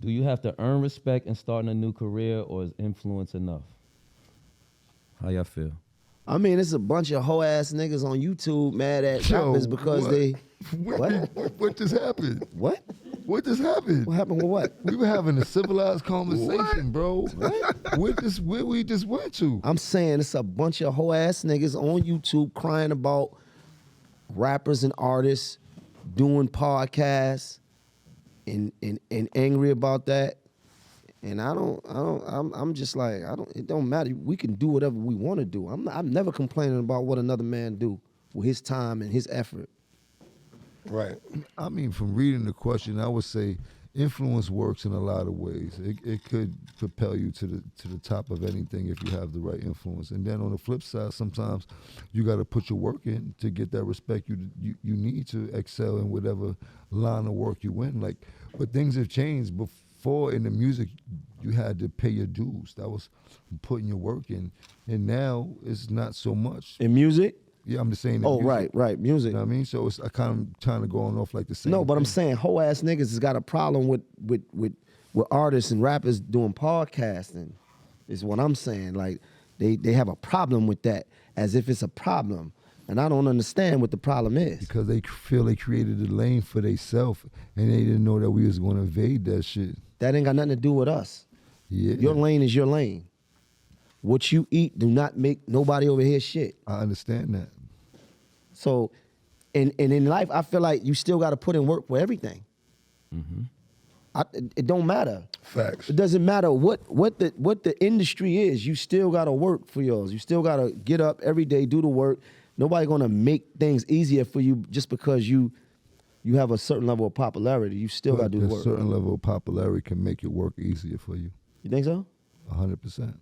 Do you have to earn respect in starting a new career, or is influence enough? How y'all feel? I mean, it's a bunch of hoe ass niggas on YouTube mad at Yo, rappers because what? they. What just happened? What? What just happened? What happened with what? We were having a civilized conversation, bro. Where we just went to? I'm saying it's a bunch of hoe ass niggas on YouTube crying about rappers and artists doing podcasts and angry about that. And I'm just like, it don't matter. We can do whatever we want to do. I'm never complaining about what another man do with his time and his effort. Right. I mean, from reading the question, I would say influence works in a lot of ways. It could propel you to the top of anything if you have the right influence. And then on the flip side, sometimes you got to put your work in to get that respect you need to excel in whatever line of work you in. Like, but things have changed. Before in the music, you had to pay your dues. That was putting your work in. And now it's not so much. In music? Yeah, I'm just saying. Oh, music, right, music. You know what I mean? So it's kind of going off like the same. No, but I'm thing. saying hoe ass niggas has got a problem with artists and rappers doing podcasting. Is what I'm saying. Like they have a problem with that, as if it's a problem, and I don't understand what the problem is. Because they feel they created a lane for themselves, and they didn't know that we was going to invade that shit. That ain't got nothing to do with us. Yeah. Your lane is your lane. What you eat do not make nobody over here shit. I understand that. So, and in life, I feel like you still got to put in work for everything. It don't matter. Facts. It doesn't matter what the industry is. You still got to work for yours. You still got to get up every day, do the work. Nobody gonna make things easier for you just because you have a certain level of popularity. You still got to do the work. A certain level of popularity can make your work easier for you. You think so? 100%.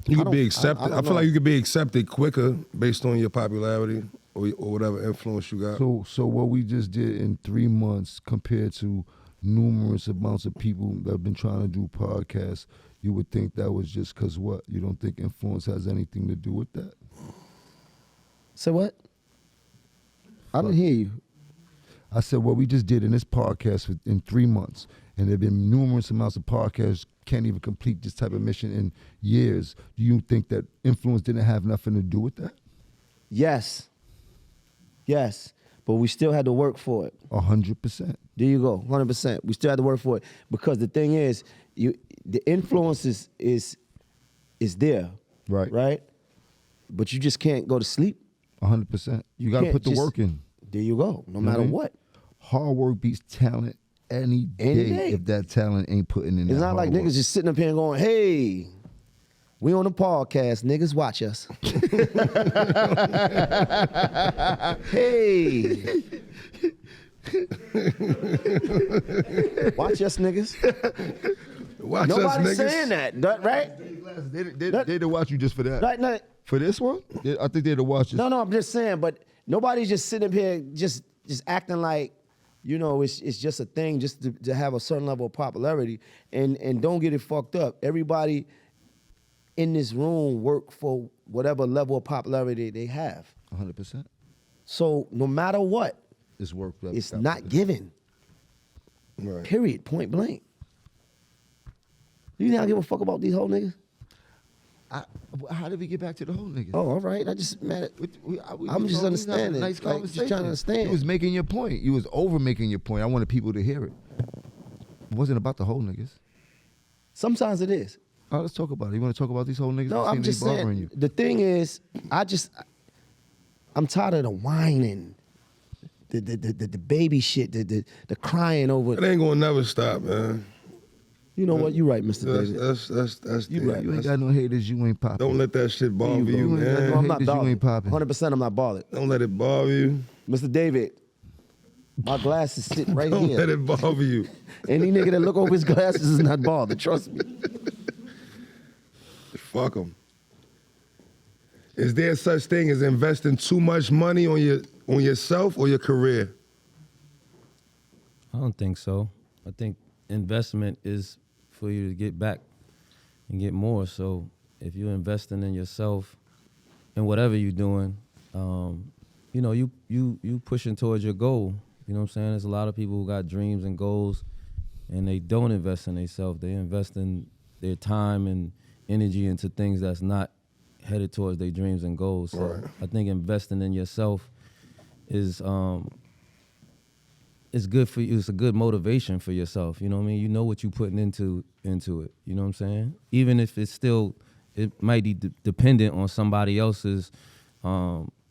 You could be I accepted. don't I feel know. like you could be accepted quicker based on your popularity or whatever influence you got. So what we just did in 3 months compared to numerous amounts of people that have been trying to do podcasts, you would think that was just because what? You don't think influence has anything to do with that? Say what? I didn't hear you. I said what we just did in this podcast in 3 months, and there have been numerous amounts of podcasts can't even complete this type of mission in years. Do you think that influence didn't have nothing to do with that? Yes. But we still had to work for it. 100%. There you go, 100%. We still had to work for it because the thing is, the influence is there, right? But you just can't go to sleep. 100%. You got to Can't put the just- work in. There you go, no matter Right. what. Hard work beats talent any day if that talent ain't putting in It's that not like hard niggas just sitting up here and going, hey, we on the podcast, niggas, watch us. Hey. Watch us, niggas. Watch Nobody's us, niggas. saying that, right? They'd watch you just for that. Right. For this one? I think they'd watch it. No, I'm just saying, but nobody's just sitting up here just acting like, you know, it's just a thing just to have a certain level of popularity. And don't get it fucked up. Everybody in this room work for whatever level of popularity they have. 100%. So no matter what, It's work. it's not given. Right. Period. Point blank. You think I give a fuck about these whole niggas? How did we get back to the whole nigga? Oh, all right. I just mad at I'm just having a understanding. Nice Like, just trying to conversation. understand. You was making your point. You was over making your point. I wanted people to hear it. It wasn't about the whole niggas. Sometimes it is. All right, let's talk about it. You want to talk about these whole niggas? No, that I'm seem to just be bothering saying. you? The thing is, I'm tired of the whining, the baby shit, the crying over. It ain't gonna never stop, man. You know what? You right, Mr. David. That's You right. You ain't got no haters. You ain't popping. Don't let that shit bother There you, you go. man. No, I'm not haters, you bothered. ain't popping. 100%, I'm not bothered. Don't let it bother you. Mr. David, my glass is sitting right Don't let here. it bother you. Any nigga that look over his glasses is not bothered. Trust me. Fuck them. Is there such thing as investing too much money on yourself or your career? I don't think so. I think investment is for you to get back and get more. So if you're investing in yourself and whatever you're doing, you know, you pushing towards your goal. You know what I'm saying? There's a lot of people who got dreams and goals, and they don't invest in themselves. They invest in their time and energy into things that's not headed towards their dreams and goals. So Right. I think investing in yourself is good for you. It's a good motivation for yourself. You know what I mean? You know what you're putting into it. You know what I'm saying? Even if it's still, it might be dependent on somebody else's,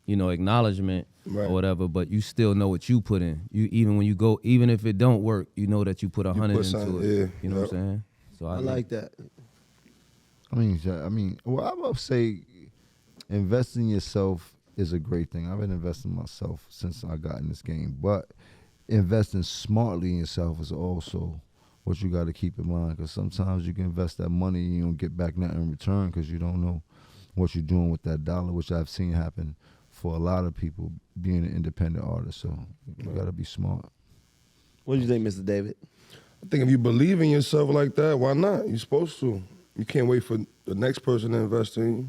acknowledgement Right. or whatever. But you still know what you put in. You even if it don't work, you know that you put 100 put into something, it. yeah. You know what I'm saying? So I like that. Well, I would say investing in yourself is a great thing. I've been investing in myself since I got in this game, but investing smartly in yourself is also what you got to keep in mind, because sometimes you can invest that money and you don't get back nothing in return because you don't know what you're doing with that dollar, which I've seen happen for a lot of people being an independent artist. So you got to be smart. What do you think, Mr. David? I think if you believe in yourself like that, why not? You're supposed to. You can't wait for the next person to invest in you.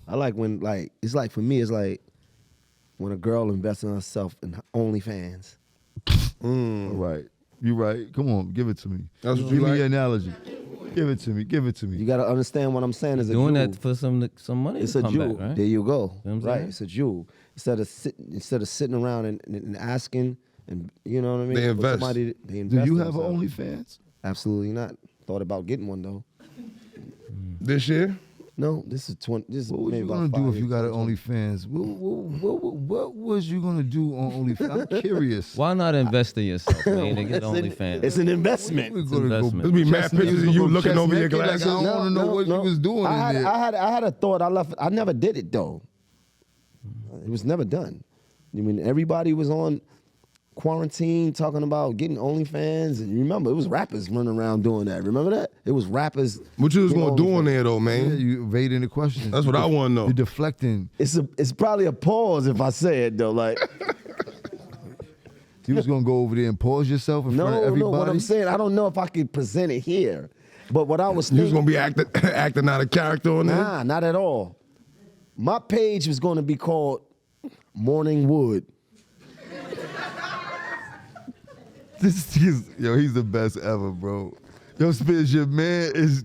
I like when, it's like, for me, it's like when a girl invests in herself in OnlyFans. Right. You're right. Come on, give it to me. That's what give you me like? your analogy. Give it to me. Give it to me. You got to understand what I'm saying is a doing jewel. that for some money. It's to a come jewel. back, right? There you go. know what I'm Right. saying? It's a jewel. Instead of sitting around and asking, and you know what I mean? They For invest. They Do invest you in have an themselves. OnlyFans? Absolutely not. Thought about getting one though. This year? No, this is 20. This is What was maybe you about gonna do 5 if you got an 20. OnlyFans? What was you gonna do on OnlyFans? I'm curious. Why not invest in yourself, man, and get OnlyFans? It's an investment. We're It's gonna investment. There'll be mad chest naked, pictures of we you gonna looking chest over your naked, like, glasses. I don't wanna know what you was doing I in had, there. I had a thought. I never did it though. It was never done. I mean, everybody was on quarantine talking about getting OnlyFans, and you remember it was rappers running around doing that. Remember that? It was rappers. What you was doing gonna do on OnlyFans. there though, Yeah, man? you evading the question. That's what I wanna know. You're deflecting. It's probably a pause if I say it though. Like You was gonna go over there and pause yourself in front of no, everybody. what I'm saying, I don't know if I could present it here. But what I was You was thinking, gonna be acting out of character on there? nah, not at all. My page was going to be called Morning Wood. He's the best ever, bro. Yo, Spitz, your man is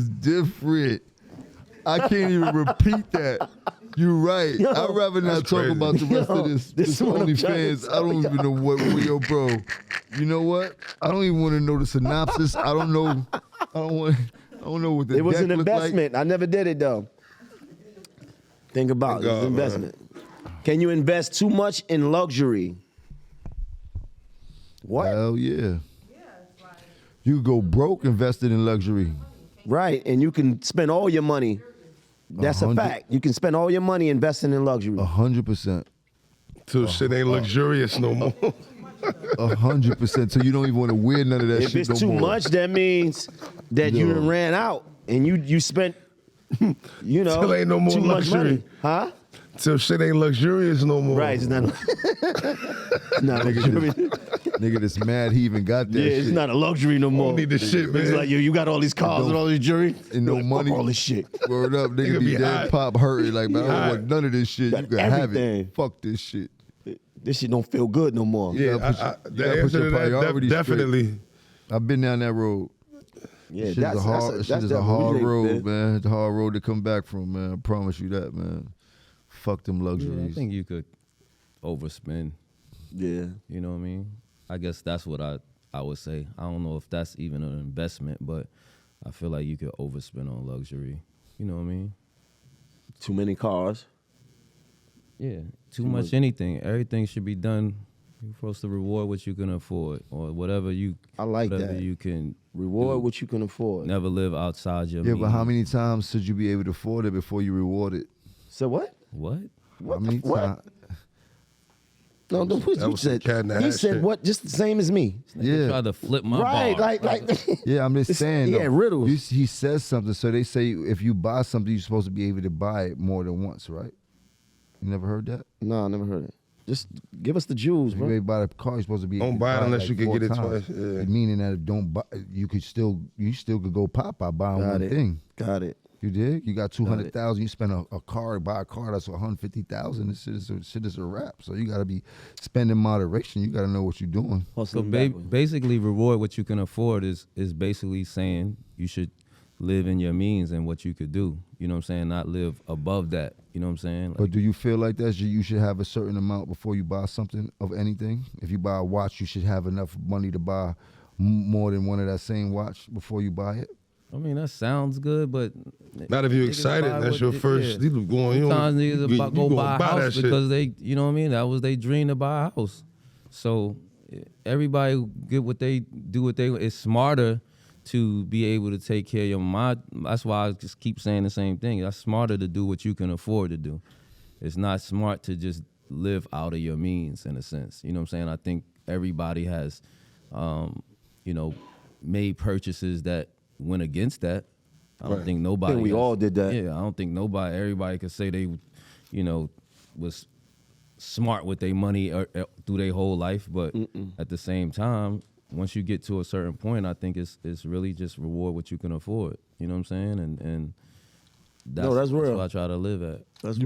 different. I can't even repeat that. You're right. Yo, I'd rather not that's talk crazy. about the rest Yo, of this this is what I'm trying to OnlyFans. I don't tell even know what, yo, bro. You know what? I don't even want to know the synopsis. I don't know. I don't know what the It was deck an look like. investment. I never did it though. Think about it. It's God, an man. investment. Can you invest too much in luxury? What? Hell yeah. You go broke invested in luxury. Right. And you can spend all your money. That's a 100 fact. You can spend all your money investing in luxury. 100%. Till shit ain't luxurious no more. 100%. So you don't even want to wear none of that If shit it's no too more. much, that means that you Yo. done ran out and you spent, Till ain't no more too much money. luxury. Huh? Till shit ain't luxurious no more. Right. It's not, it's not luxury. Nigga that's mad he even got that Yeah, shit. it's not a luxury no more. Don't need the shit, man. It's like, yo, you got all these cars and all this jewelry. And no Like, fuck money. all this shit. Word up, nigga Nigga be be dead hot. pop hurting like, man, I don't Hot. want none of this shit. Got You can have everything. it. Fuck this shit. This shit don't feel good no more. Yeah, gotta put I, your- you the gotta put answer your to that, priorities straight. definitely. I've been down that road. Yeah, Shit is a hard, shit is a hard road, man. man. It's a hard road to come back from, man. I promise you that, man. Fuck them Yeah, I luxuries. think you could overspend. Yeah. You know what I mean? I guess that's what I would say. I don't know if that's even an investment, but I feel like you could overspend on luxury. You know what I mean? Too many cars. Yeah. Too much anything. Everything should be done. You're supposed to reward what you can afford or whatever you I like whatever that. you can Reward do. what you can afford. Never live outside your Yeah, means. but how many times should you be able to afford it before you reward it? So what? What? How many What? times? No, no, what that you was some said. cat in the He hat said shit. what? Just the same as me. You Yeah. tried to flip my Right, bar. like. Yeah, I'm just It's- saying. yeah, though. riddles. He says something. So they say if you buy something, you're supposed to be able to buy it more than once, right? You never heard that? No, I never heard it. Just give us the jewels, If you bro. ain't buy the car, you're supposed to be able Don't to buy it buy unless like you can 4 get it times. twice, yeah. Meaning that if don't buy, you still could go pop by buying Got one it. thing. Got it. You did? You got 200,000. You spend a car, buy a car that's 150,000. This shit is a wrap. So you got to be spending moderation. You got to know what you're doing. So Hustling backwards. basically, reward what you can afford is basically saying you should live in your means and what you could do. You know what I'm saying? Not live above that. You know what I'm saying? But do you feel like that you should have a certain amount before you buy something of anything? If you buy a watch, you should have enough money to buy more than one of that same watch before you buy it? I mean, that sounds good, but Not if you're niggas excited. buy That's what your first. yeah. You going. Sometimes You niggas about go buy a house that because shit. they, you know what I mean? That was their dream to buy a house. So everybody get what they do. It's smarter to be able to take care of your mind. That's why I just keep saying the same thing. That's smarter to do what you can afford to do. It's not smart to just live out of your means in a sense. You know what I'm saying? I think everybody has, you know, made purchases that went against that. I don't Right. think nobody. I think we all did that. Yeah, I don't think everybody could say they, you know, was smart with their money through their whole life. But at the same time, once you get to a certain point, I think it's really just reward what you can afford. You know what I'm saying? And No, that's real. what I try to live at. That's